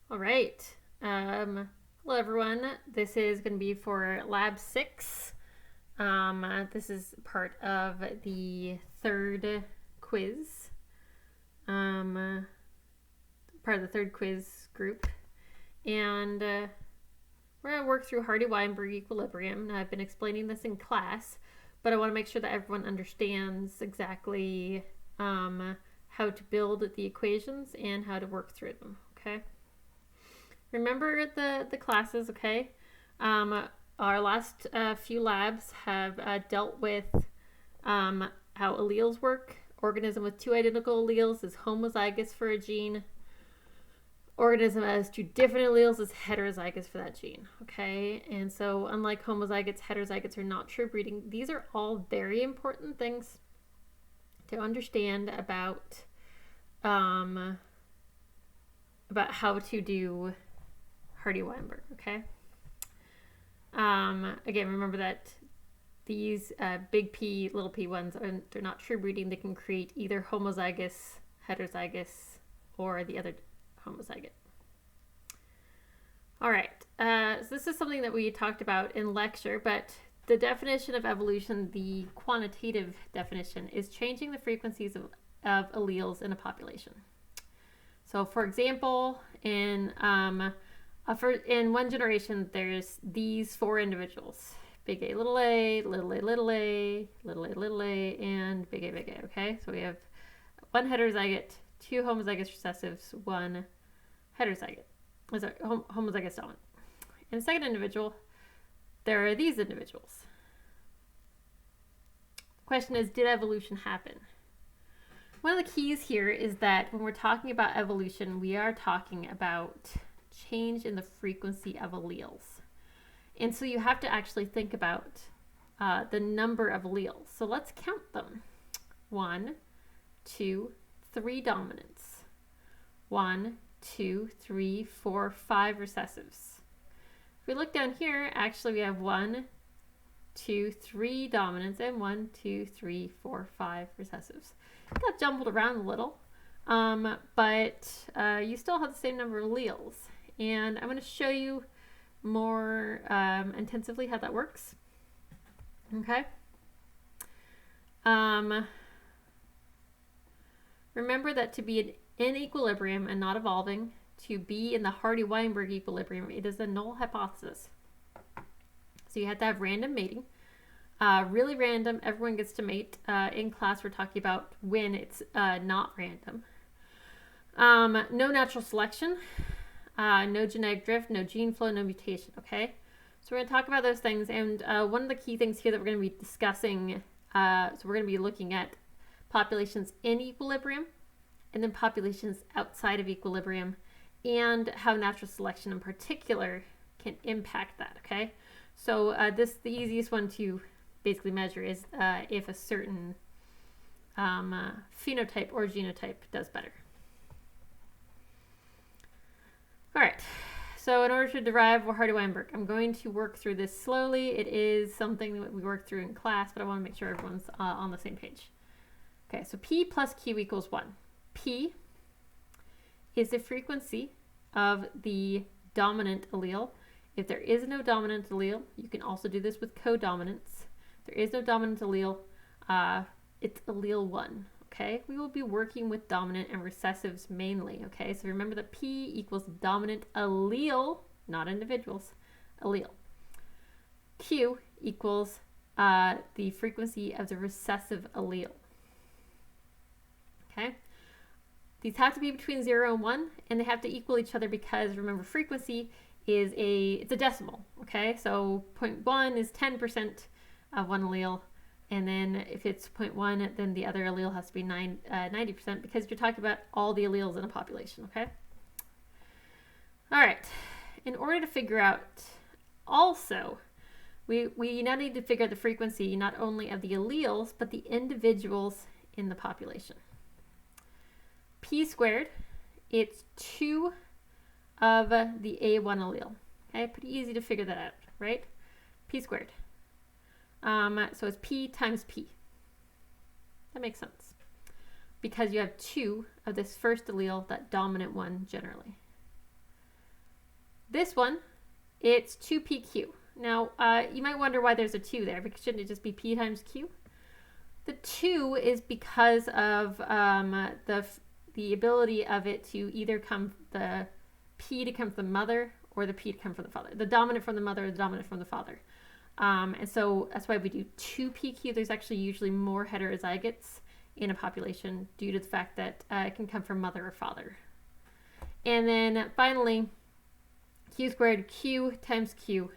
All right. Hello, everyone. This is going to be for Lab 6. This is part of the third quiz. Part of the third quiz group. And we're going to work through Hardy Weinberg equilibrium. Now, I've been explaining this in class, but I want to make sure that everyone understands exactly how to build the equations and how to work through them, okay? Remember the classes, okay? Our last few labs have dealt with how alleles work. Organism with two identical alleles is homozygous for a gene. Organism has two different alleles is heterozygous for that gene, okay? And so unlike homozygotes, heterozygotes are not true breeding. These are all very important things to understand about how to do Hardy Weinberg, okay? Again, remember that these big P, little p ones, they're not true breeding. They can create either homozygous, heterozygous, or the other homozygote. All right, so this is something that we talked about in lecture, but the definition of evolution, the quantitative definition, is changing the frequencies of alleles in a population. So, for example, in one generation, there's these four individuals: big A, little a, little a, little a, little a, little a, and big A, okay? So we have one heterozygote, two homozygous recessives, one heterozygote, homozygous dominant. In the second individual, there are these individuals. The question is, did evolution happen? One of the keys here is that when we're talking about evolution, we are talking about change in the frequency of alleles. And so you have to actually think about the number of alleles. So let's count them. 1, 2, 3 dominants. 1, 2, 3, 4, 5 recessives. If we look down here, actually we have 1, 2, 3 dominants and 1, 2, 3, 4, 5 recessives. It got jumbled around a little, but you still have the same number of alleles. And I'm going to show you more intensively how that works. Okay. Remember that to be in equilibrium and not evolving, to be in the Hardy Weinberg equilibrium, it is a null hypothesis. So you have to have random mating. Really random, everyone gets to mate. In class, we're talking about when it's not random. No natural selection. No genetic drift, no gene flow, no mutation, okay? So we're going to talk about those things, and one of the key things here that we're going to be discussing, so we're going to be looking at populations in equilibrium, and then populations outside of equilibrium, and how natural selection in particular can impact that, okay? So the easiest one to basically measure is if a certain phenotype or genotype does better. All right, so in order to derive Hardy Weinberg, I'm going to work through this slowly. It is something that we worked through in class, but I want to make sure everyone's on the same page. Okay, so P plus Q equals 1. P is the frequency of the dominant allele. If there is no dominant allele, you can also do this with codominance. If there is no dominant allele, it's allele 1. Okay, we will be working with dominant and recessives mainly, okay? So remember that P equals dominant allele, not individuals, allele. Q equals the frequency of the recessive allele. Okay? These have to be between 0 and 1, and they have to equal each other because, remember, frequency is it's a decimal, okay? So 0.1 is 10% of one allele. And then if it's 0.1, then the other allele has to be 90% because you're talking about all the alleles in a population, okay? All right. In order to figure out also, we now need to figure out the frequency not only of the alleles, but the individuals in the population. P squared, it's 2 of the A1 allele. Okay, pretty easy to figure that out, right? P squared. So it's P times P. That makes sense. Because you have 2 of this first allele, that dominant one generally. This one, it's 2pq. Now, you might wonder why there's a 2 there, because shouldn't it just be p times q? The 2 is because of the ability of it to either come, the p to come from the mother or the p to come from the father. The dominant from the mother or the dominant from the father. And so that's why we do 2pq. There's actually usually more heterozygotes in a population due to the fact that it can come from mother or father. And then finally, q squared, q times q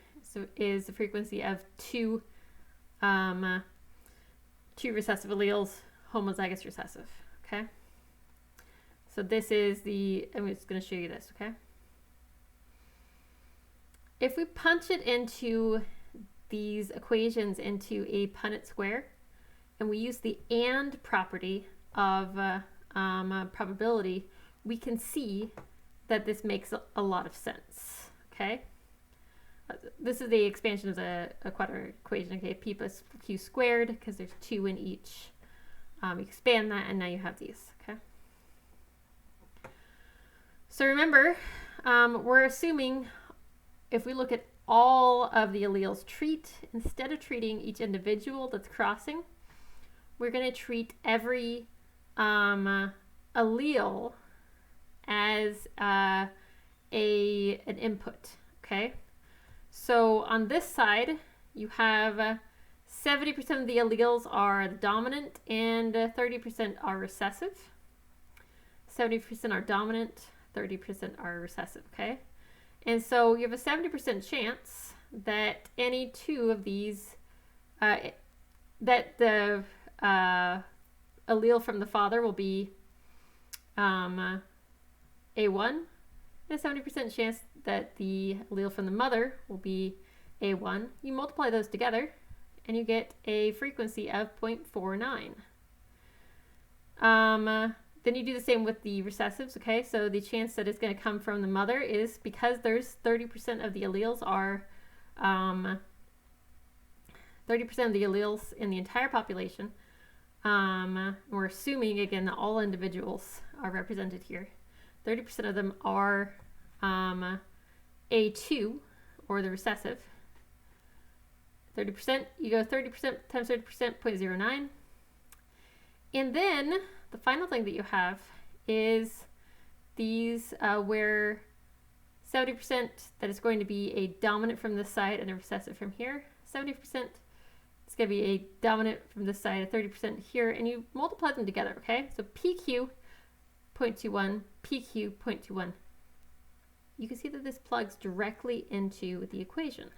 is the frequency of two recessive alleles, homozygous recessive. Okay. So this is I'm just going to show you this. Okay. If we punch it into these equations into a Punnett square, and we use the AND property of probability, we can see that this makes a lot of sense. Okay. This is the expansion of the quadratic equation. Okay, p plus q squared, because there's 2 in each. Expand that, and now you have these. Okay. So remember, we're assuming if we look at all of the alleles, instead of treating each individual that's crossing, we're going to treat every allele as an input. Okay. So on this side, you have 70% of the alleles are dominant and 30% are recessive. 70% are dominant, 30% are recessive, okay? And so you have a 70% chance that any two of these, that the allele from the father will be A1, and a 70% chance that the allele from the mother will be A1. You multiply those together and you get a frequency of 0.49. Then you do the same with the recessives, okay? So the chance that it's going to come from the mother is, because there's 30% of the alleles are 30% of the alleles in the entire population. We're assuming again that all individuals are represented here. 30% of them are A2, or the recessive. 30%, you go 30% times 30%, 0.09. And then the final thing that you have is these where 70% that is going to be a dominant from this side and a recessive from here. 70% is going to be a dominant from this side, a 30% here, and you multiply them together, okay? So PQ 0.21, PQ 0.21. You can see that this plugs directly into the equation.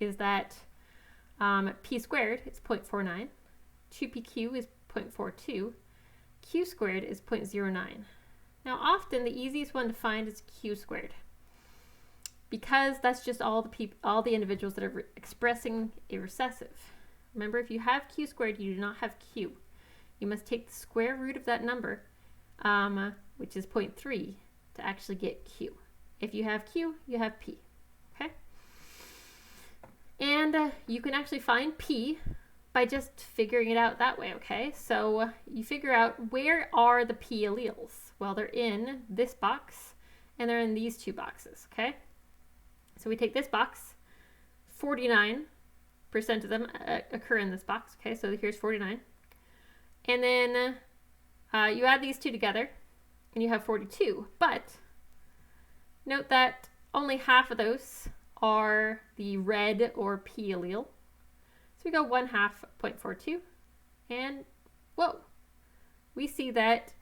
Is that P squared is 0.49, 2PQ is 0.42, Q squared is 0.09. Now often the easiest one to find is Q squared, because that's just all the individuals that are expressing a recessive. Remember, if you have Q squared, you do not have Q. You must take the square root of that number, which is 0.3, to actually get Q. If you have Q, you have P. Okay? And you can actually find P by just figuring it out that way, okay? So you figure out, where are the P alleles? Well, they're in this box, and they're in these two boxes, okay? So we take this box, 49% of them occur in this box, okay? So here's 49. And then you add these two together, and you have 42. But note that only half of those are the red or P allele. So we go 1/2 0.42, and whoa, we see that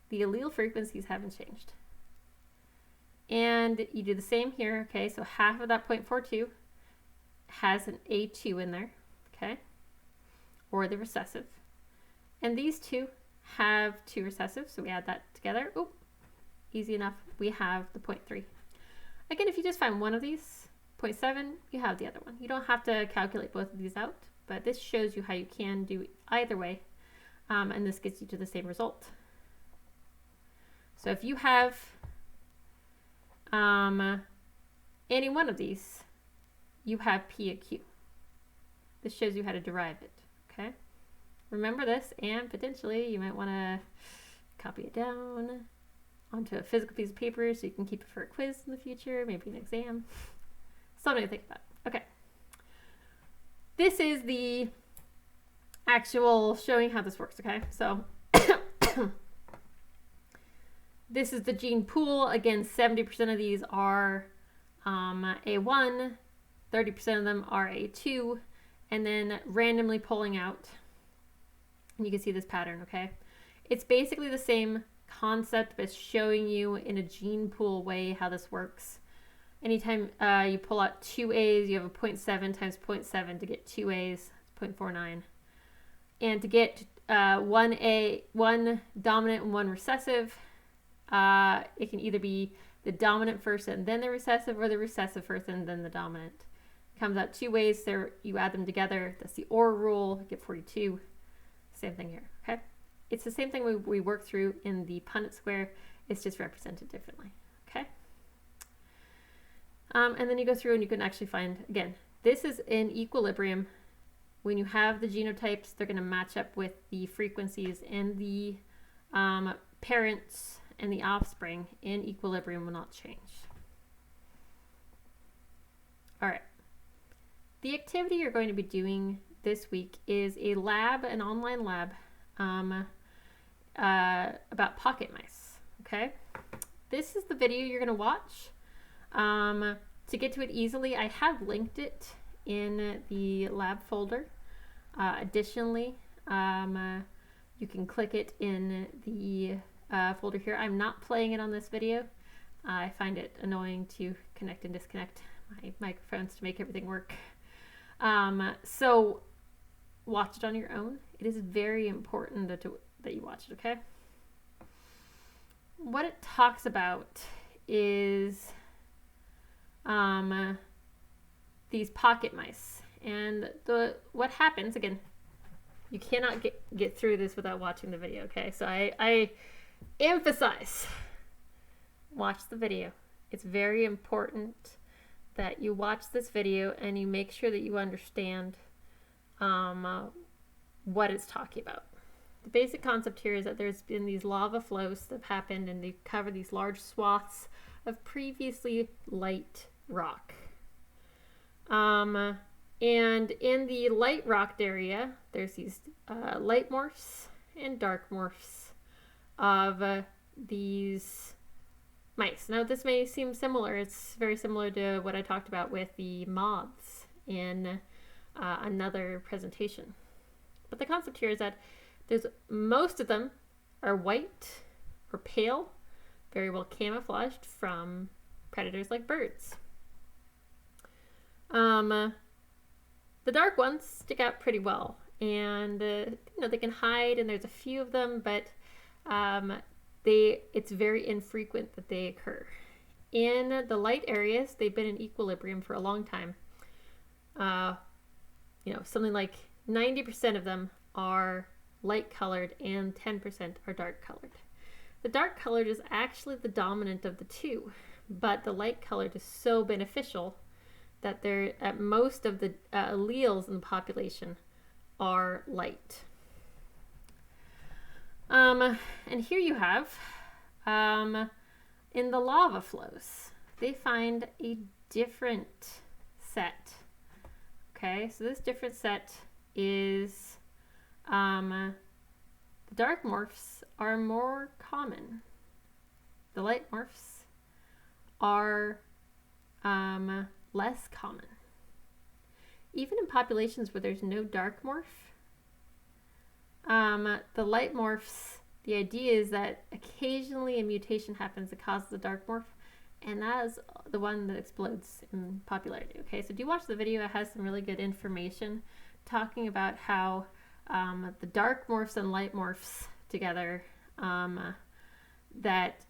the allele frequencies haven't changed. And you do the same here, okay? So half of that 0.42 has an A2 in there, okay? Or the recessive. And these two have two recessives, so we add that together. Oh, easy enough. We have the 0.3. Again, if you just find one of these, 0.7, you have the other one. You don't have to calculate both of these out, but this shows you how you can do either way, and this gets you to the same result. So if you have any one of these, you have P at Q. This shows you how to derive it, okay? Remember this, and potentially you might want to copy it down. onto a physical piece of paper so you can keep it for a quiz in the future, maybe an exam. Something to think about. Okay. This is the actual showing how this works, okay? So this is the gene pool. Again, 70% of these are A1, 30% of them are A2, and then randomly pulling out. And you can see this pattern, okay? It's basically the same concept, but showing you in a gene pool way how this works. Anytime you pull out 2 A's, you have a 0.7 times 0.7 to get 2 A's, 0.49. And to get one dominant and one recessive, it can either be the dominant first and then the recessive, or the recessive first and then the dominant. Comes out 2 ways, so you add them together. That's the OR rule, you get 42. Same thing here, okay? It's the same thing we work through in the Punnett square, it's just represented differently, okay? And then you go through and you can actually find, again, this is in equilibrium. When you have the genotypes, they're going to match up with the frequencies, and the parents and the offspring in equilibrium will not change. All right. The activity you're going to be doing this week is a lab, an online lab, about pocket mice, okay? This is the video you're going to watch. To get to it easily, I have linked it in the lab folder. Additionally, you can click it in the folder here. I'm not playing it on this video. I find it annoying to connect and disconnect my microphones to make everything work. So watch it on your own. It is very important that you watch it, okay? What it talks about is these pocket mice, and what happens, again, you cannot get through this without watching the video, okay? So I emphasize, watch the video. It's very important that you watch this video and you make sure that you understand what it's talking about. The basic concept here is that there's been these lava flows that have happened, and they cover these large swaths of previously light rock. And in the light rocked area, there's these light morphs and dark morphs of these mice. Now, this may seem similar. It's very similar to what I talked about with the moths in another presentation. But the concept here is that most of them are white or pale, very well camouflaged from predators like birds. The dark ones stick out pretty well, and they can hide, and there's a few of them, but it's very infrequent that they occur. In the light areas, they've been in equilibrium for a long time. Something like 90% of them are light colored and 10% are dark colored. The dark colored is actually the dominant of the two, but the light colored is so beneficial that most of the alleles in the population are light. And here you have, in the lava flows, they find a different set. Okay, so this different set is the dark morphs are more common. The light morphs are less common. Even in populations where there's no dark morph, the light morphs, the idea is that occasionally a mutation happens that causes the dark morph, and that is the one that explodes in popularity. Okay, so do watch the video. It has some really good information talking about how the dark morphs and light morphs together, that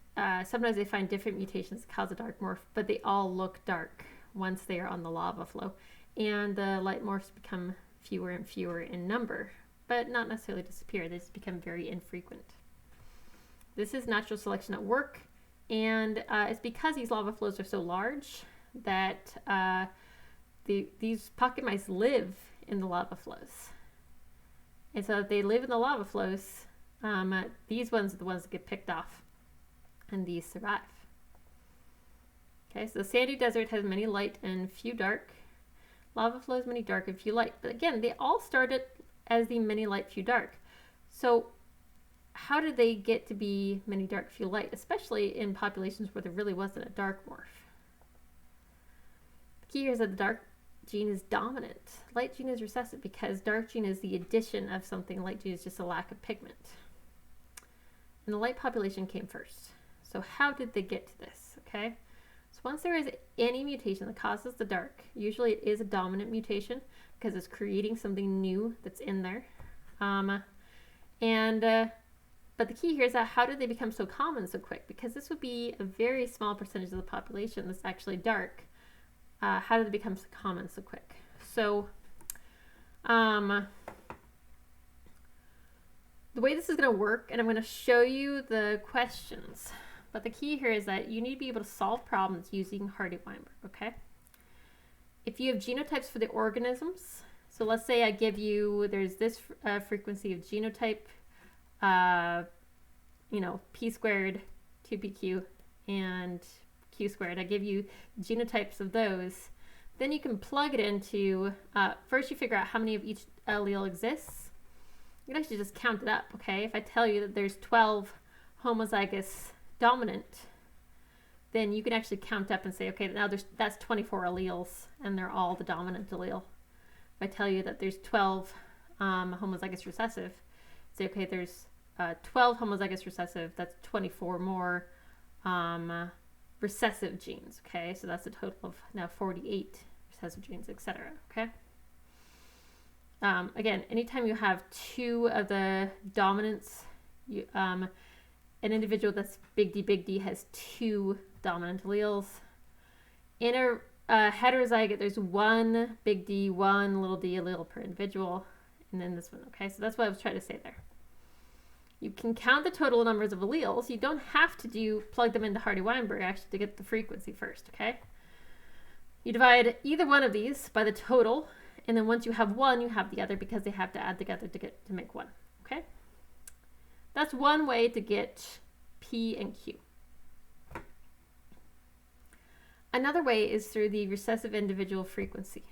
sometimes they find different mutations that cause a dark morph, but they all look dark once they are on the lava flow. And the light morphs become fewer and fewer in number, but not necessarily disappear. They just become very infrequent. This is natural selection at work, and it's because these lava flows are so large that these pocket mice live in the lava flows. And so if they live in the lava flows, these ones are the ones that get picked off. and these survive. Okay, so the sandy desert has many light and few dark. Lava flows many dark and few light. But again, they all started as the many light, few dark. So how did they get to be many dark, few light, especially in populations where there really wasn't a dark morph? The key here is that the dark gene is dominant. Light gene is recessive because dark gene is the addition of something. Light gene is just a lack of pigment. And the light population came first. So how did they get to this? Okay. So once there is any mutation that causes the dark, usually it is a dominant mutation because it's creating something new that's in there. But the key here is that how did they become so common so quick? Because this would be a very small percentage of the population that's actually dark. How did they become so common so quick? So the way this is going to work, and I'm going to show you the questions, but the key here is that you need to be able to solve problems using Hardy Weinberg, okay? If you have genotypes for the organisms, so let's say I give you, there's this frequency of genotype, p squared, 2pq, and q squared. I give you genotypes of those. Then you can plug it into, first you figure out how many of each allele exists. You can actually just count it up, okay? If I tell you that there's 12 homozygous dominant, then you can actually count up and say, okay, now that's 24 alleles, and they're all the dominant allele. If I tell you that there's 12 homozygous recessive, say, okay, there's 12 homozygous recessive, that's 24 more recessive genes, okay? So that's a total of now 48 recessive genes, etc., okay? Again, anytime you have two of the dominants, an individual that's big D has two dominant alleles. In a heterozygote, there's one big D, one little d allele per individual, and then this one, okay? So that's what I was trying to say there. You can count the total numbers of alleles. You don't have to plug them into Hardy Weinberg actually to get the frequency first, okay? You divide either one of these by the total, and then once you have one, you have the other because they have to add together to make one, okay? That's one way to get P and Q. Another way is through the recessive individual frequency.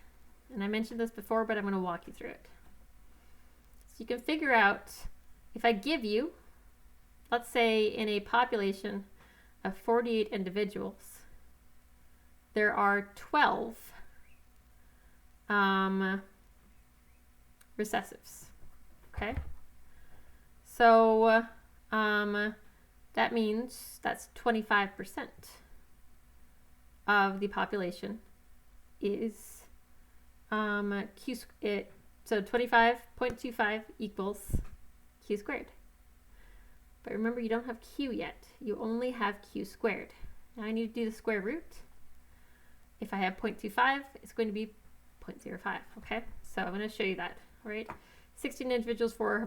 And I mentioned this before, but I'm going to walk you through it. So you can figure out, if I give you, let's say in a population of 48 individuals, there are 12 recessives, okay? So that means that's 25% of the population is Q. So 25.25 equals Q squared. But remember, you don't have Q yet. You only have Q squared. Now I need to do the square root. If I have 0.25, it's going to be 0.05, okay? So I'm going to show you that, all right? 16 individuals for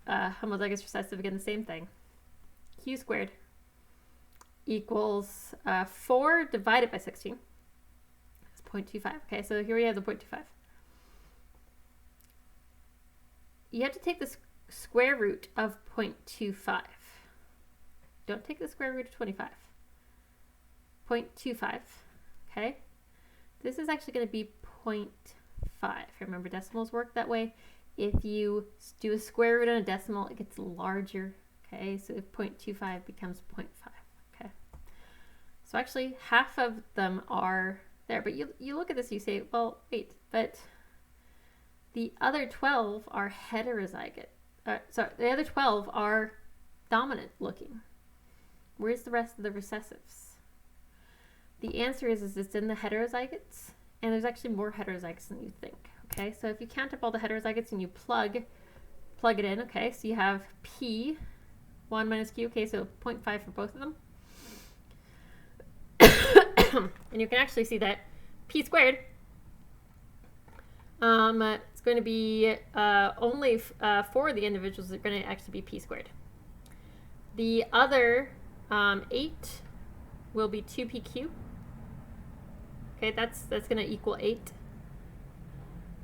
homozygous recessive, again, the same thing. Q squared equals 4 divided by 16. That's 0.25, okay? So here we have the 0.25. You have to take the square root of 0.25. Don't take the square root of 25. 0.25, okay? This is actually going to be 0.5. Remember, decimals work that way. If you do a square root on a decimal, it gets larger, okay? So if 0.25 becomes 0.5, okay? So actually, half of them are there. But you look at this, you say, well, wait, but the other 12 are heterozygote. The other 12 are dominant looking. Where's the rest of the recessives? The answer is it's in the heterozygotes, and there's actually more heterozygotes than you think. Okay, so if you count up all the heterozygotes and you plug it in, okay, so you have P, 1 minus Q, okay, so 0.5 for both of them. And you can actually see that P squared, it's going to be only 4 of the individuals are going to actually be P squared. The other 8 will be 2PQ. Okay, that's going to equal 8.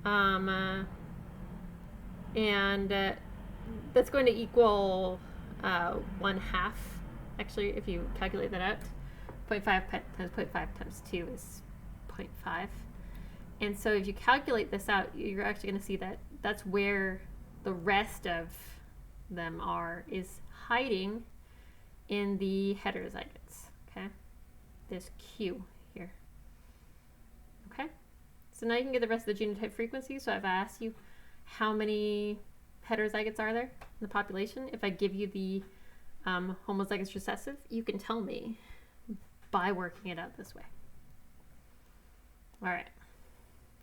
And that's going to equal 1/2 Actually, if you calculate that out, 0.5 times 0.5 times 2 is 0.5. And so if you calculate this out, you're actually going to see that that's where the rest of them is hiding in the heterozygotes, okay? This Q here, okay? So now you can get the rest of the genotype frequency. So I've asked you how many heterozygotes are there in the population. If I give you the homozygous recessive, you can tell me by working it out this way. All right.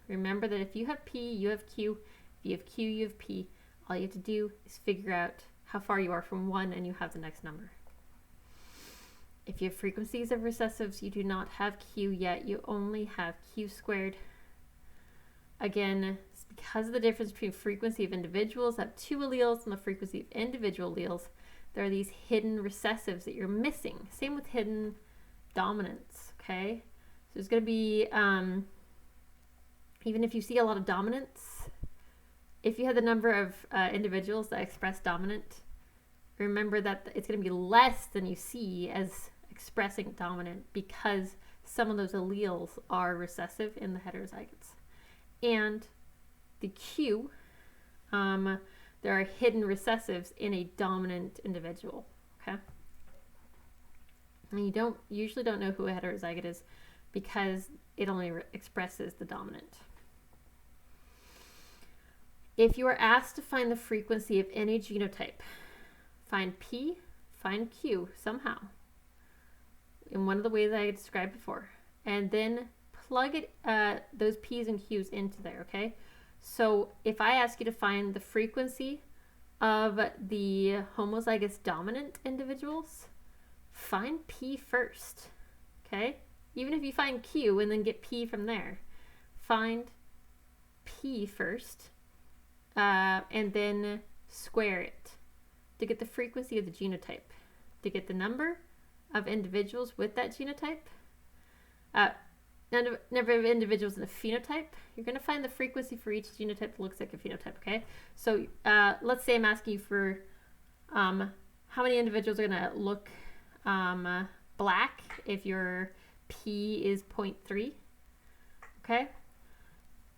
Remember that if you have P, you have Q. If you have Q, you have P. All you have to do is figure out how far you are from 1 and you have the next number. If you have frequencies of recessives, you do not have Q yet. You only have Q squared. Again, it's because of the difference between frequency of individuals that have 2 alleles and the frequency of individual alleles. There are these hidden recessives that you're missing. Same with hidden dominants, okay? So there's going to be, even if you see a lot of dominants, if you have the number of individuals that express dominant, remember that it's going to be less than you see as expressing dominant because some of those alleles are recessive in the heterozygotes. And the Q, there are hidden recessives in a dominant individual, okay? And you usually don't know who a heterozygote is because it only expresses the dominant. If you are asked to find the frequency of any genotype, find P, find Q somehow in one of the ways I described before, and then plug it those P's and Q's into there, okay? So if I ask you to find the frequency of the homozygous dominant individuals, find P first, okay? Even if you find Q and then get P from there, find P first and then square it to get the frequency of the genotype, to get the number of individuals with that genotype, number of individuals in a phenotype. You're going to find the frequency for each genotype that looks like a phenotype, okay? So let's say I'm asking you for how many individuals are going to look black if your P is 0.3, okay?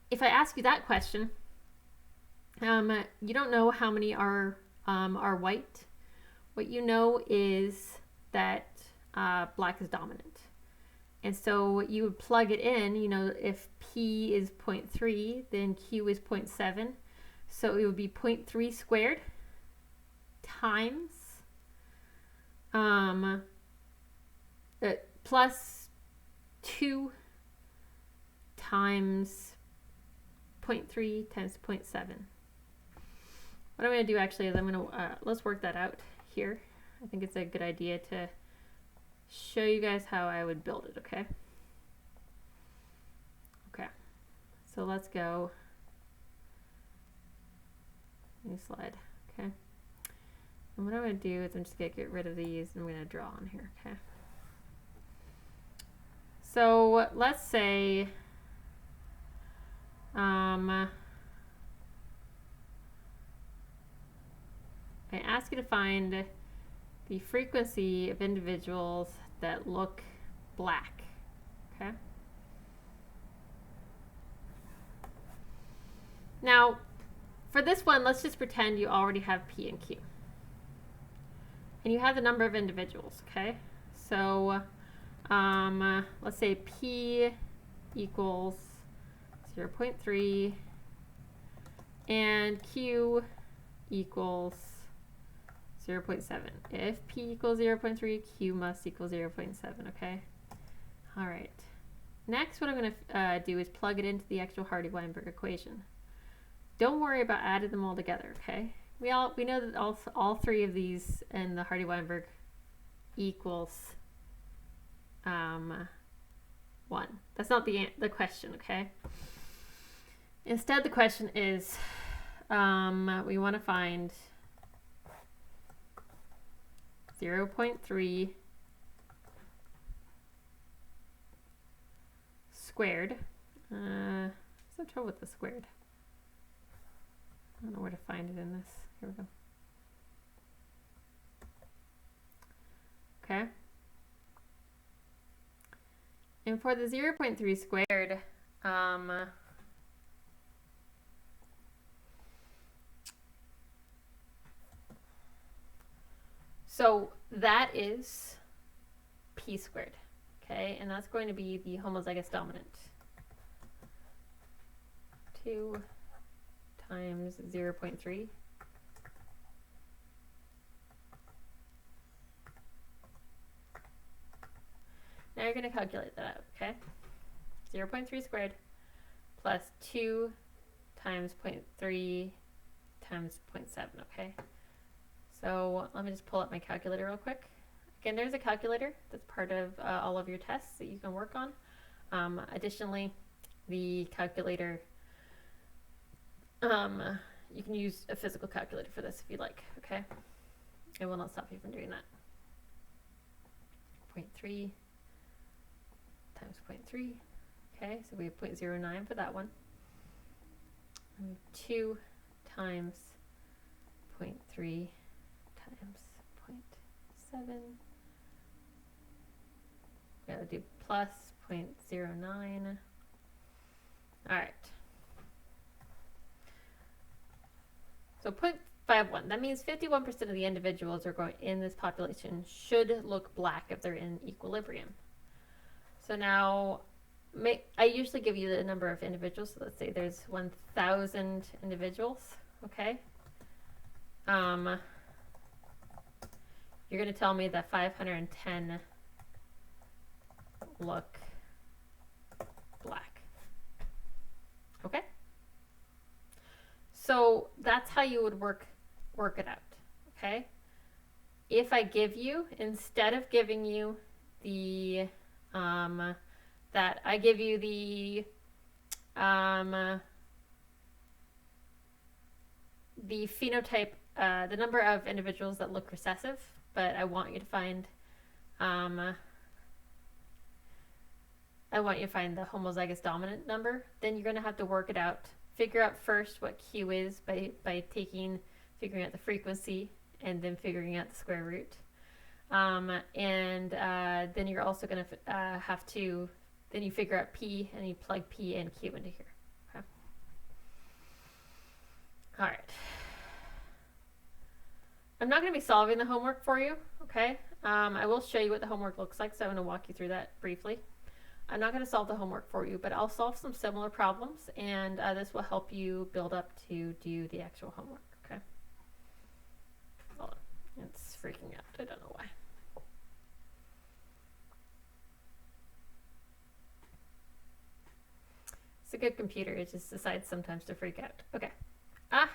If I ask you that question, you don't know how many are white. What you know is that black is dominant. And so you would plug it in, you know, if P is 0.3, then Q is 0.7. So it would be 0.3 squared times plus 2 times 0.3 times 0.7. What I'm going to do actually is I'm going to, let's work that out here. I think it's a good idea to show you guys how I would build it, okay? Okay, so let's go, new slide, okay? And what I'm going to do is I'm just going to get rid of these and I'm going to draw on here, okay? So let's say, I ask you to find the frequency of individuals that look black, okay? Now, for this one, let's just pretend you already have P and Q. And you have the number of individuals, okay? So, let's say P equals 0.3 and Q equals 0.7. If P equals 0.3, Q must equal 0.7, okay? All right. Next, what I'm going to do is plug it into the actual Hardy Weinberg equation. Don't worry about adding them all together, okay? We know that all three of these in the Hardy Weinberg equals 1. That's not the question, okay? Instead, the question is we want to find 0.3 squared. There's no trouble with the squared. I don't know where to find it in this. Here we go. okay? And for the 0.3 squared, so that is p squared, okay? And that's going to be the homozygous dominant. 2 times 0.3. Now you're going to calculate that out, okay? 0.3 squared plus 2 times 0.3 times 0.7, okay? So let me just pull up my calculator real quick. Again, there's a calculator that's part of all of your tests that you can work on. Additionally, the calculator, you can use a physical calculator for this if you like, okay? It will not stop you from doing that. 0.3 times 0.3, okay, so we have 0.09 for that one. And 2 times 0.3 times 0.7. We gotta do plus 0.09. All right. So 0.51, that means 51% of the individuals are going in this population should look black if they're in equilibrium. So now, I usually give you the number of individuals. So let's say there's 1,000 individuals, okay? You're going to tell me that 510 look black, okay? So that's how you would work it out, okay? If I give you, instead of giving you the that I give you the phenotype, the number of individuals that look recessive, but I want you to find the homozygous dominant number, then you're going to have to work it out. Figure out first what Q is by figuring out the frequency and then figuring out the square root. Then you're also going to have to, then you figure out P and you plug P and Q into here. Okay. All right. I'm not going to be solving the homework for you, okay? I will show you what the homework looks like, so I'm going to walk you through that briefly. I'm not going to solve the homework for you, but I'll solve some similar problems, and this will help you build up to do the actual homework, okay? Hold on. It's freaking out. I don't know why. It's a good computer. It just decides sometimes to freak out. Okay. And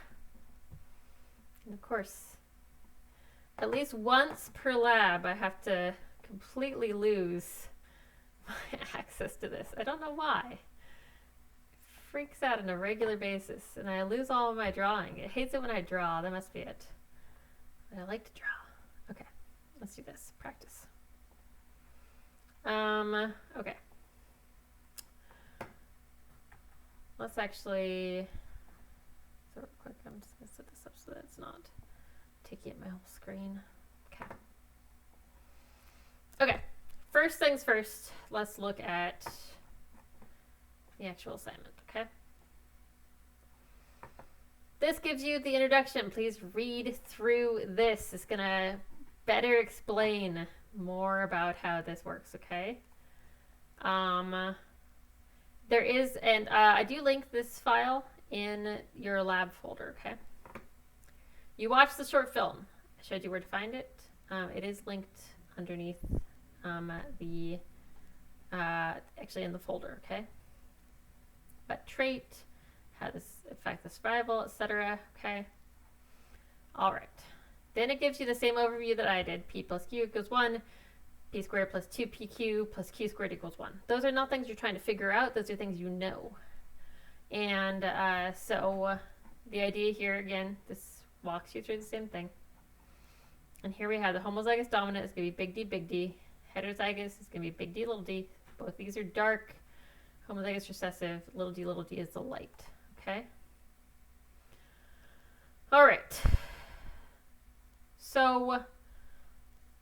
of course, at least once per lab, I have to completely lose my access to this. I don't know why. It freaks out on a regular basis, and I lose all of my drawing. It hates it when I draw. That must be it. But I like to draw. Okay, let's do this. Practice. Okay. Let's actually, so real quick, I'm just going to set this up so that it's not taking up my whole screen. Okay. Okay, first things first, let's look at the actual assignment, okay? This gives you the introduction. Please read through this. It's going to better explain more about how this works, okay? There is, and I do link this file in your lab folder, okay? You watched the short film. I showed you where to find it. It is linked underneath actually in the folder, okay? But trait, how this affect the survival, etc., okay? All right. Then it gives you the same overview that I did. P plus Q equals 1. P squared plus 2PQ plus Q squared equals 1. Those are not things you're trying to figure out. Those are things you know. And so the idea here, again, this walks you through the same thing. And here we have the homozygous dominant is going to be big D, big D. Heterozygous is going to be big D, little d. Both these are dark. Homozygous recessive, little d is the light. Okay? All right. So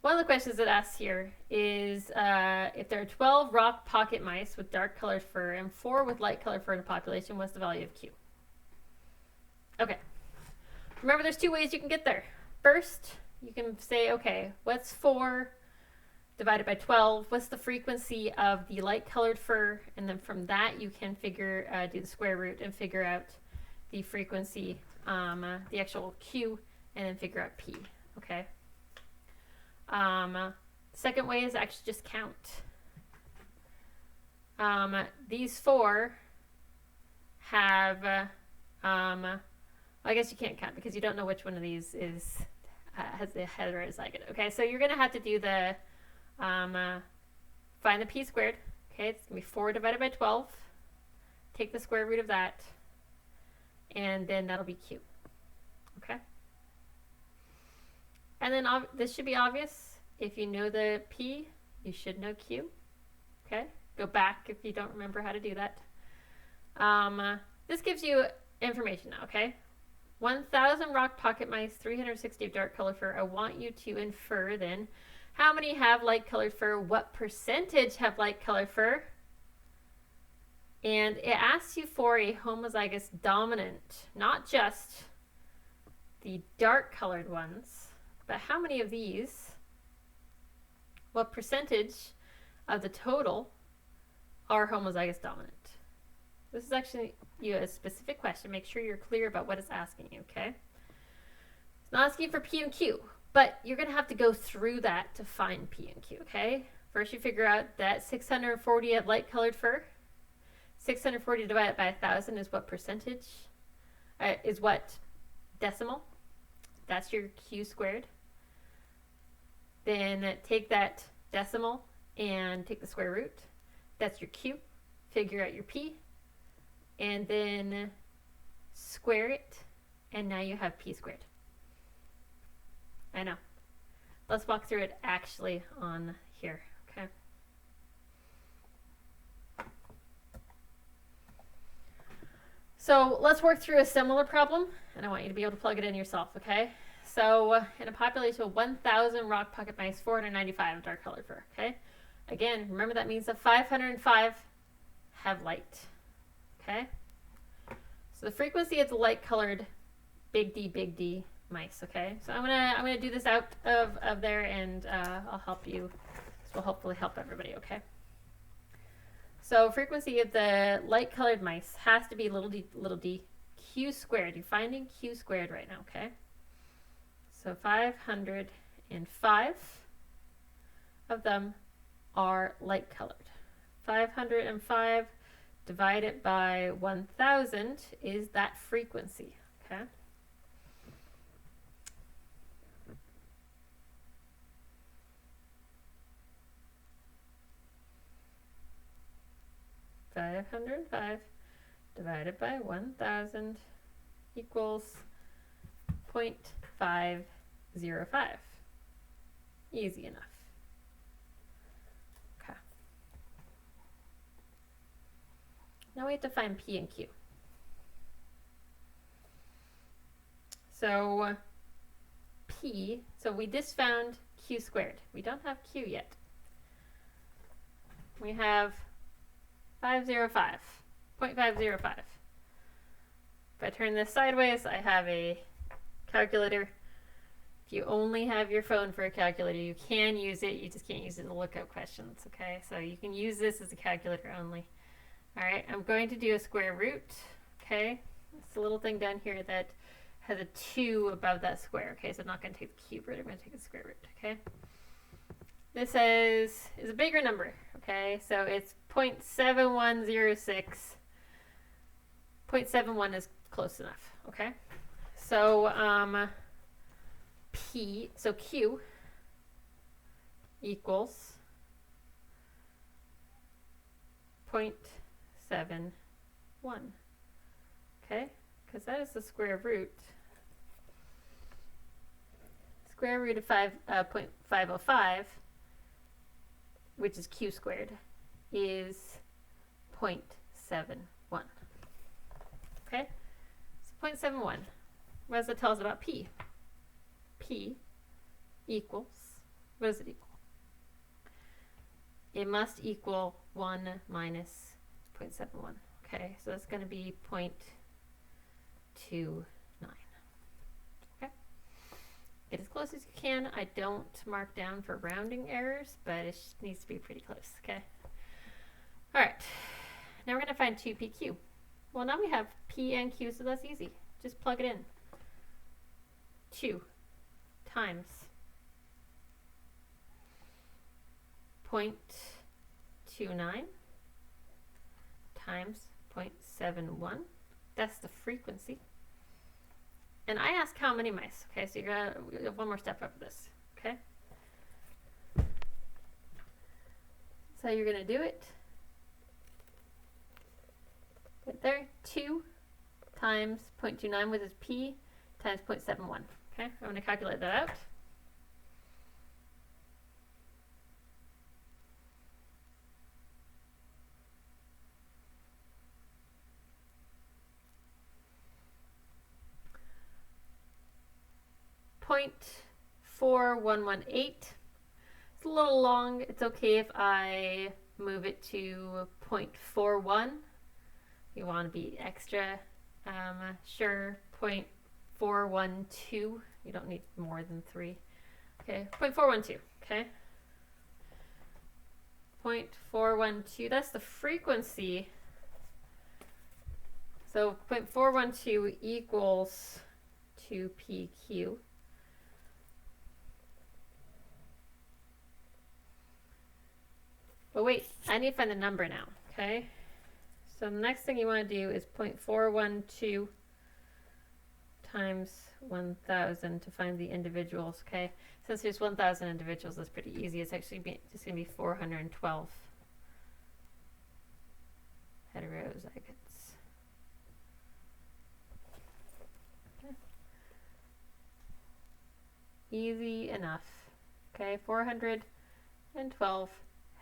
one of the questions it asks here is if there are 12 rock pocket mice with dark colored fur and 4 with light colored fur in a population, what's the value of Q? Okay. Remember, there's 2 ways you can get there. First, you can say, okay, what's 4 divided by 12? What's the frequency of the light colored fur? And then from that, you can figure, do the square root and figure out the frequency, the actual Q, and then figure out P, okay? Second way is actually just count. These 4 have, I guess you can't count because you don't know which one of these is has the heterozygote. Okay, so you're going to have to do the, find the P squared. Okay, it's going to be 4 divided by 12. Take the square root of that, and then that'll be Q. Okay? And then this should be obvious. If you know the P, you should know Q. Okay? Go back if you don't remember how to do that. This gives you information now, okay? 1,000 rock pocket mice, 360 of dark colored fur. I want you to infer then how many have light colored fur, what percentage have light colored fur, and it asks you for a homozygous dominant, not just the dark colored ones, but how many of these, what percentage of the total are homozygous dominant. This is actually a specific question. Make sure you're clear about what it's asking you, okay? It's not asking for P and Q, but you're going to have to go through that to find P and Q, okay? First, you figure out that 640 have light-colored fur. 640 divided by 1,000 is what percentage? Is what decimal? That's your Q squared. Then take that decimal and take the square root. That's your Q. Figure out your P. And then square it, and now you have P squared. I know. Let's walk through it actually on here, okay? So let's work through a similar problem, and I want you to be able to plug it in yourself, okay? So in a population of 1,000 rock pocket mice, 495 dark colored fur, okay? Again, remember that means that 505 have light. Okay, so the frequency of the light-colored big D mice. Okay, so I'm gonna do this out of there, and I'll help you. This will hopefully help everybody. Okay. So frequency of the light-colored mice has to be little d Q squared. You're finding Q squared right now. Okay. So 505 of them are light-colored. 505 divided by 1,000 is that frequency, okay? $505 divided by 1,000 equals 0.505. Easy enough. Now we have to find P and Q. So P, so we just found Q squared. We don't have Q yet. We have 505, 0.505. If I turn this sideways, I have a calculator. If you only have your phone for a calculator, you can use it. You just can't use it to look up questions, okay? So you can use this as a calculator only. All right, I'm going to do a square root, okay? It's a little thing down here that has a 2 above that square, okay? So I'm not going to take the cube root, I'm going to take the square root, okay? This is a bigger number, okay? So it's 0.7106. 0.71 is close enough, okay? So Q equals 0.71, okay? Because that is the square root. Square root of 0.505, which is Q squared, is 0.71. Okay? So 0.71. What does that tell us about P? P equals What does it equal? It must equal 1 minus 0.71. Okay, so that's going to be 0.29. Okay, get as close as you can. I don't mark down for rounding errors, but it needs to be pretty close. Okay. All right, now we're going to find 2pq. Well, now we have p and q, so that's easy. Just plug it in. 2 times 0.29 times 0.71. That's the frequency. And I ask how many mice. Okay, so you have one more step after this. Okay. So you're going to do it. Right there. 2 times 0.29, which is p, times 0.71. Okay, I'm going to calculate that out. .4118. It's a little long. It's okay if I move it to 0.41. You want to be extra sure. 0.412. You don't need more than 3. Okay, 0.412. Okay. 0.412. That's the frequency. So 0.412 equals 2pq. But wait, I need to find the number now. Okay. So the next thing you want to do is 0.412 times 1,000 to find the individuals. Okay, since there's 1,000 individuals, that's pretty easy. It's actually just going to be 412 heterozygotes. Okay. Easy enough. Okay, 412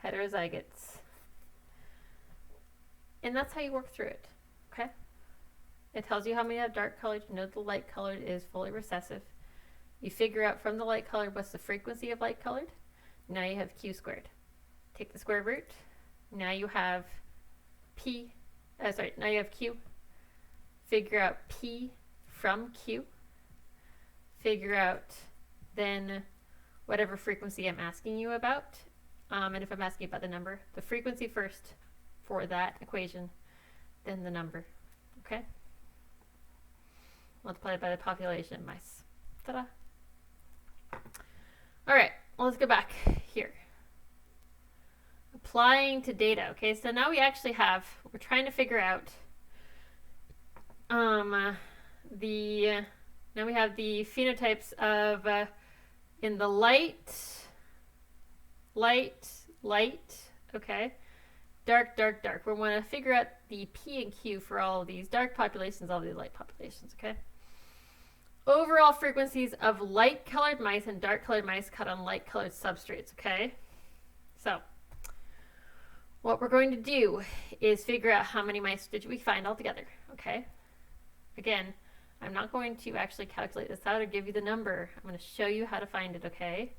heterozygotes. And that's how you work through it. Okay. It tells you how many have dark colored. You know the light colored is fully recessive. You figure out from the light colored what's the frequency of light colored. Now you have q squared. Take the square root. Now you have now you have q. Figure out p from q. Figure out then whatever frequency I'm asking you about. And if I'm asking about the number, the frequency first for that equation, then the number. Okay? Multiplied by the population of mice. Ta-da! All right, well, let's go back here. Applying to data. Okay, so now we actually have, we're trying to figure out now we have the phenotypes of in the light, okay, dark. We want to figure out the P and Q for all of these dark populations, all of these light populations, okay? Overall frequencies of light-colored mice and dark-colored mice cut on light-colored substrates, okay? So, what we're going to do is figure out how many mice did we find altogether, okay? Again, I'm not going to actually calculate this out or give you the number. I'm going to show you how to find it, okay?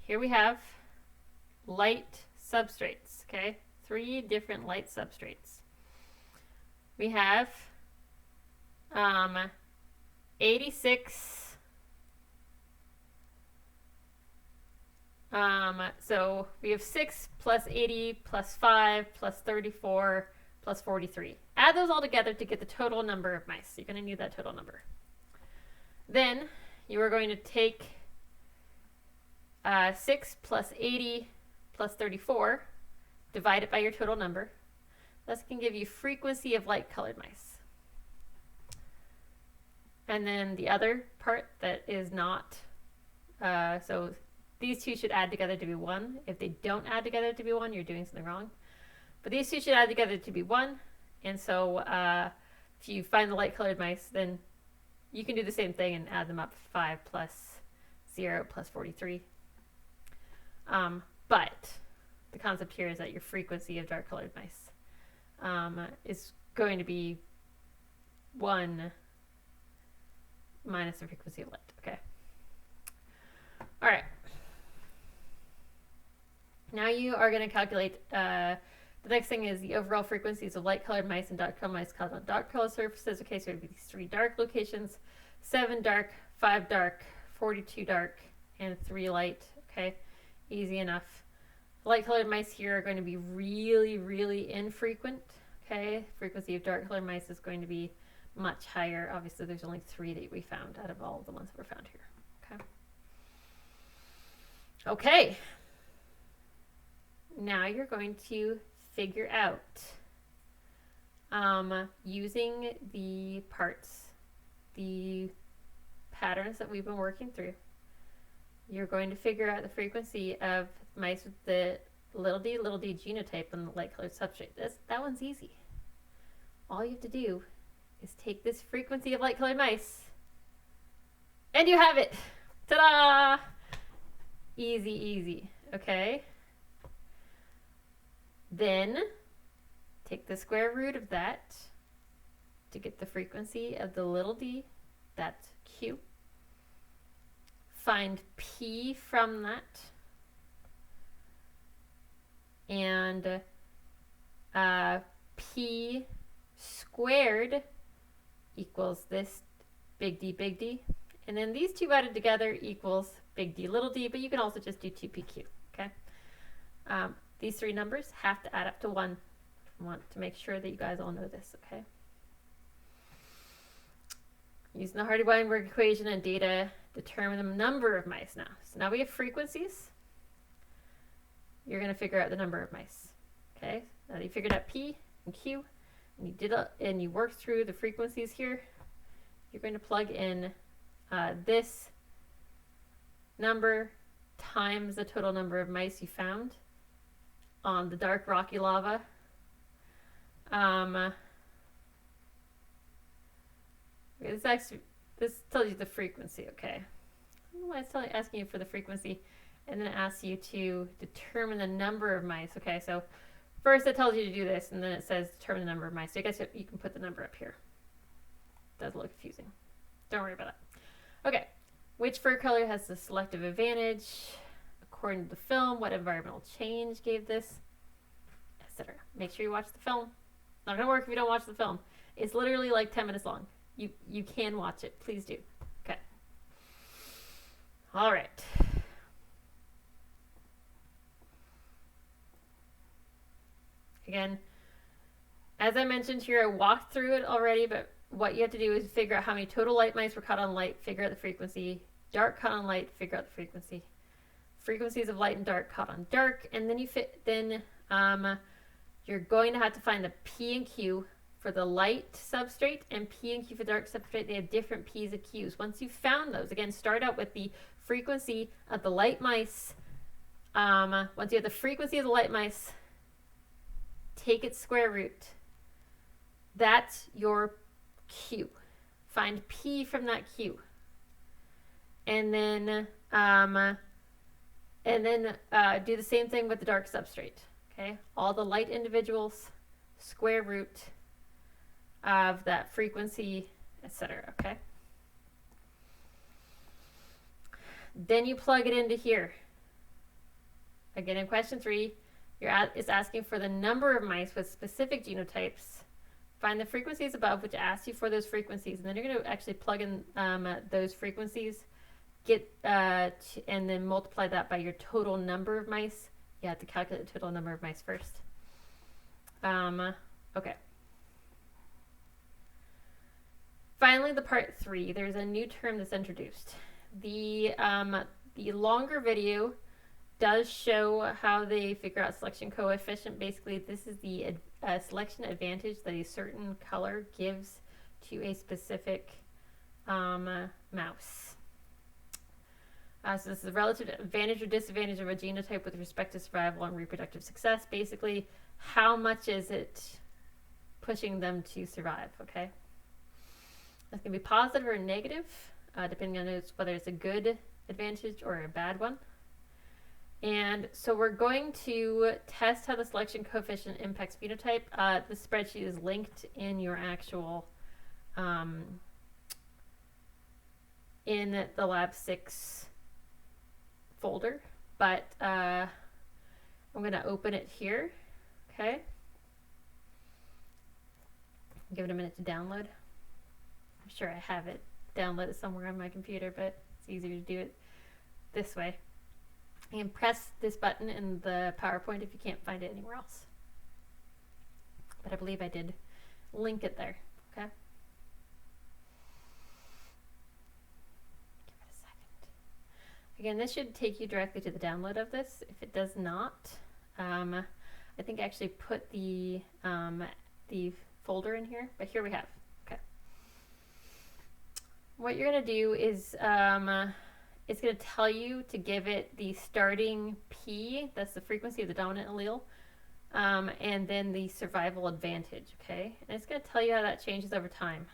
Here we have light substrates, okay? 3 different light substrates. We have 86. So we have 6 plus 80 plus 5 plus 34 plus 43. Add those all together to get the total number of mice. You're going to need that total number. Then you are going to take 6 plus 80 plus 34, divide it by your total number. This can give you frequency of light-colored mice. And then the other part that is not, so these two should add together to be 1. If they don't add together to be 1, you're doing something wrong. But these two should add together to be 1. And so if you find the light-colored mice, then you can do the same thing and add them up. 5 plus 0 plus 43. But the concept here is that your frequency of dark-colored mice is going to be 1 minus the frequency of light. Okay. All right. Now you are going to calculate, the next thing is the overall frequencies of light colored mice and dark colored mice caught on dark colored surfaces. Okay, so it would be these 3 dark locations, 7 dark, 5 dark, 42 dark, and 3 light. Okay, easy enough. Light colored mice here are going to be really, really infrequent. Okay, frequency of dark colored mice is going to be much higher. Obviously, there's only 3 that we found out of all the ones that were found here. Okay. Okay. Now you're going to figure out, using the parts, the patterns that we've been working through, you're going to figure out the frequency of mice with the little d genotype on the light colored substrate. That one's easy. All you have to do is take this frequency of light colored mice and you have it. Ta-da! Easy, easy. Okay. Then take the square root of that to get the frequency of the little d, that's Q. Find P from that. And P squared equals this big D. And then these two added together equals big D little d, but you can also just do 2PQ, okay? These 3 numbers have to add up to 1. I want to make sure that you guys all know this, okay? Using the Hardy Weinberg equation and data, determine the number of mice now. So now we have frequencies. You're going to figure out the number of mice, okay? Now that you figured out P and Q, and you worked through the frequencies here, you're going to plug in this number times the total number of mice you found on the dark rocky lava. This tells you the frequency, okay? I don't know why it's asking you for the frequency, and then it asks you to determine the number of mice. Okay, so first it tells you to do this, and then it says determine the number of mice. So I guess you can put the number up here. It does look confusing. Don't worry about that. Okay, which fur color has the selective advantage? According to the film, what environmental change gave this? Etc. Make sure you watch the film. Not gonna work if you don't watch the film. It's literally like 10 minutes long. You can watch it. Please do. Okay. All right. Again, as I mentioned here, I walked through it already, but what you have to do is figure out how many total light mice were caught on light, figure out the frequency, dark caught on light, figure out the frequency, frequencies of light and dark caught on dark, and then you're going to have to find the P and Q for the light substrate and P and Q for dark substrate. They have different P's and Q's. Once you've found those, again, start out with the frequency of the light mice. Once you have the frequency of the light mice, take its square root. That's your Q. Find P from that Q. And then do the same thing with the dark substrate. Okay, all the light individuals, square root of that frequency, etc. Okay. Then you plug it into here. Again, in question 3, it's asking for the number of mice with specific genotypes. Find the frequencies above, which asks you for those frequencies, and then you're going to actually plug in those frequencies, and then multiply that by your total number of mice. You have to calculate the total number of mice first. Okay. Finally, the part 3. There's a new term that's introduced. The longer video does show how they figure out selection coefficient. Basically, this is the selection advantage that a certain color gives to a specific mouse. So this is the relative advantage or disadvantage of a genotype with respect to survival and reproductive success. Basically, how much is it pushing them to survive, okay? That's going to be positive or negative, depending on whether it's a good advantage or a bad one. And so we're going to test how the selection coefficient impacts phenotype. The spreadsheet is linked in your actual, in the Lab 6 folder. But I'm going to open it here. Okay. Give it a minute to download. I'm sure I have it downloaded somewhere on my computer, but it's easier to do it this way. You can press this button in the PowerPoint if you can't find it anywhere else. But I believe I did link it there. Okay. Give it a second. Again, this should take you directly to the download of this. If it does not, I think I actually put the folder in here, but here we have. Okay. What you're gonna do is it's going to tell you to give it the starting P, that's the frequency of the dominant allele, and then the survival advantage, okay? And it's going to tell you how that changes over time.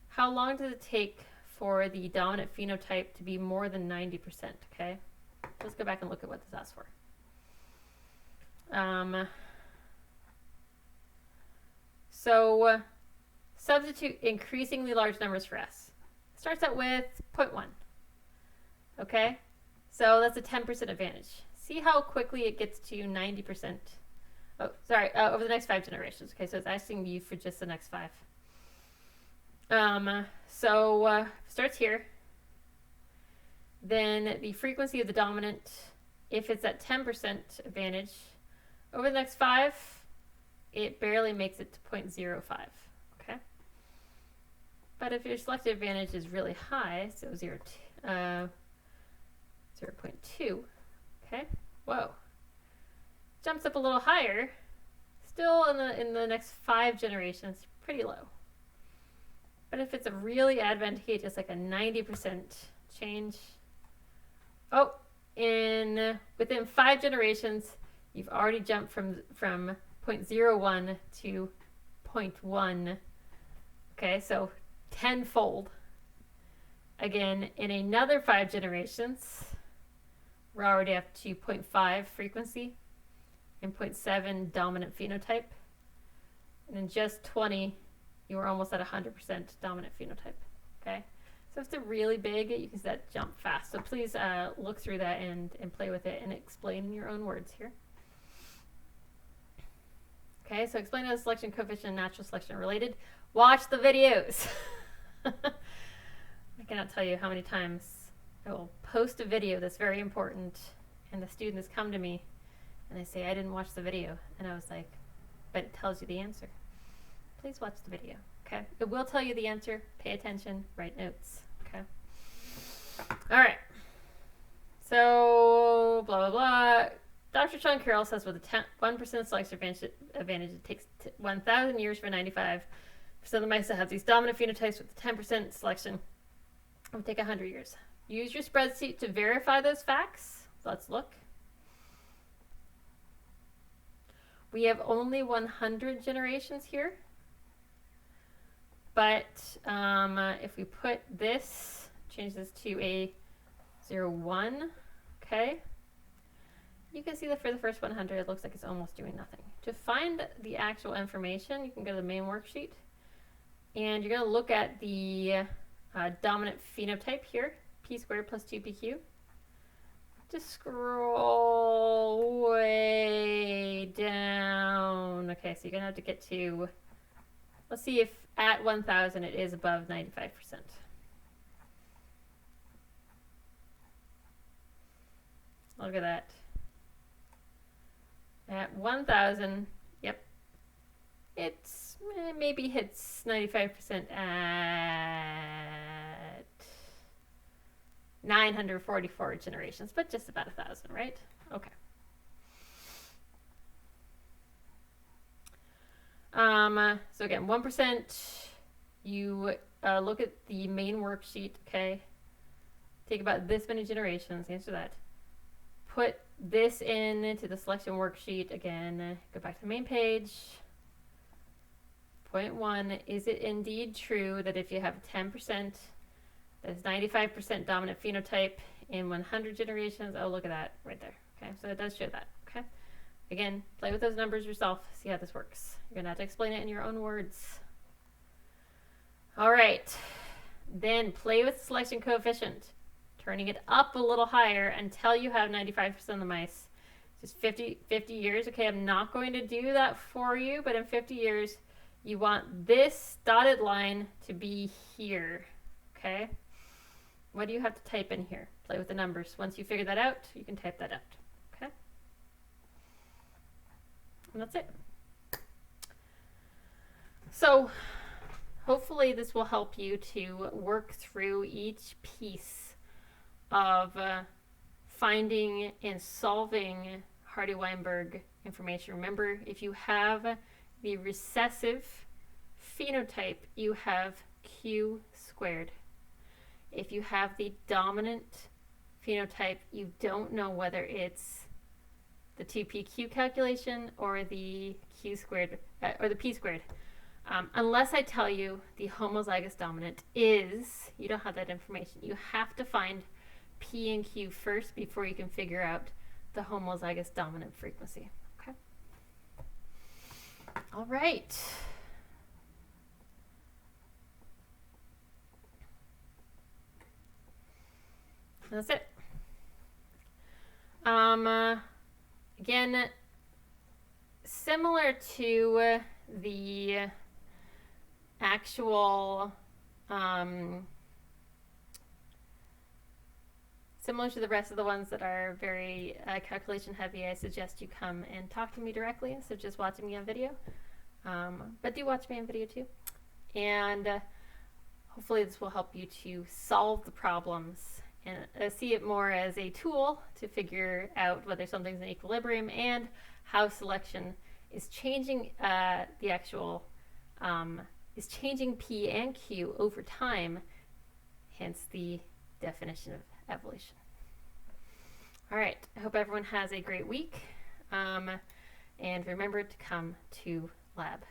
How long does it take for the dominant phenotype to be more than 90%, okay? Let's go back and look at what this asks for. So substitute increasingly large numbers for S. It starts out with 0.1. Okay, so that's a 10% advantage. See how quickly it gets to 90%. Oh, sorry, over the next 5 generations. Okay, so it's asking you for just the next 5. Starts here. Then the frequency of the dominant, if it's at 10% advantage, over the next 5, it barely makes it to 0.05. Okay, but if your selective advantage is really high, so 0.2, okay, whoa, jumps up a little higher, still in the next 5 generations, pretty low. But if it's a really advantageous, like a 90% change, oh, within 5 generations, you've already jumped from 0.01 to 0.1, okay, so 10-fold. Again, in another 5 generations, we're already up to 0.5 frequency and 0.7 dominant phenotype. And in just 20, you were almost at 100% dominant phenotype. Okay, so if it's a really big, you can see that jump fast. So please look through that and play with it and explain in your own words here. Okay, so explain how the selection coefficient and natural selection are related. Watch the videos. I cannot tell you how many times I will post a video that's very important and the students come to me and they say, I didn't watch the video. And I was like, but it tells you the answer. Please watch the video, okay? It will tell you the answer. Pay attention, write notes, okay? All right. So, blah, blah, blah. Dr. Sean Carroll says with a 1% selection advantage, it takes 1,000 years for 95% of the mice that have these dominant phenotypes with 10% selection. It would take 100 years. Use your spreadsheet to verify those facts. Let's look. We have only 100 generations here. But if we put this, change this to a 0.1, okay, you can see that for the first 100, it looks like it's almost doing nothing. To find the actual information, you can go to the main worksheet, and you're going to look at the dominant phenotype here, p squared plus 2pq. Just scroll way down. Okay, so you're going to have to get to, let's see if at 1,000 it is above 95%. Look at that. At 1,000, yep, it's maybe hits 95% at 944 generations, but just about 1,000, right? Okay. So again, 1%, you look at the main worksheet, okay? Take about this many generations, answer that. Put this into the selection worksheet again, go back to the main page. Point 1, is it indeed true that if you have 10%, that's 95% dominant phenotype in 100 generations? Oh, look at that right there. Okay, so it does show that. Okay, again, play with those numbers yourself, see how this works. You're gonna have to explain it in your own words. All right, then play with the selection coefficient, turning it up a little higher until you have 95% of the mice. just 50 years. Okay, I'm not going to do that for you, but in 50 years, you want this dotted line to be here. Okay? What do you have to type in here? Play with the numbers. Once you figure that out, you can type that out. Okay? And that's it. So, hopefully this will help you to work through each piece of finding and solving Hardy Weinberg information. Remember, if you have the recessive phenotype, you have Q squared. If you have the dominant phenotype, you don't know whether it's the 2pq calculation or the Q squared or the P squared. Unless I tell you the homozygous dominant is, you don't have that information. You have to find P and Q first before you can figure out the homozygous dominant frequency. Okay. All right. That's it. Again, similar to the actual, similar to the rest of the ones that are very calculation heavy, I suggest you come and talk to me directly instead of just watching me on video. But do watch me on video too. And hopefully this will help you to solve the problems and see it more as a tool to figure out whether something's in equilibrium and how selection is changing the actual, is changing P and Q over time, hence the definition of evolution. All right, I hope everyone has a great week, and remember to come to lab.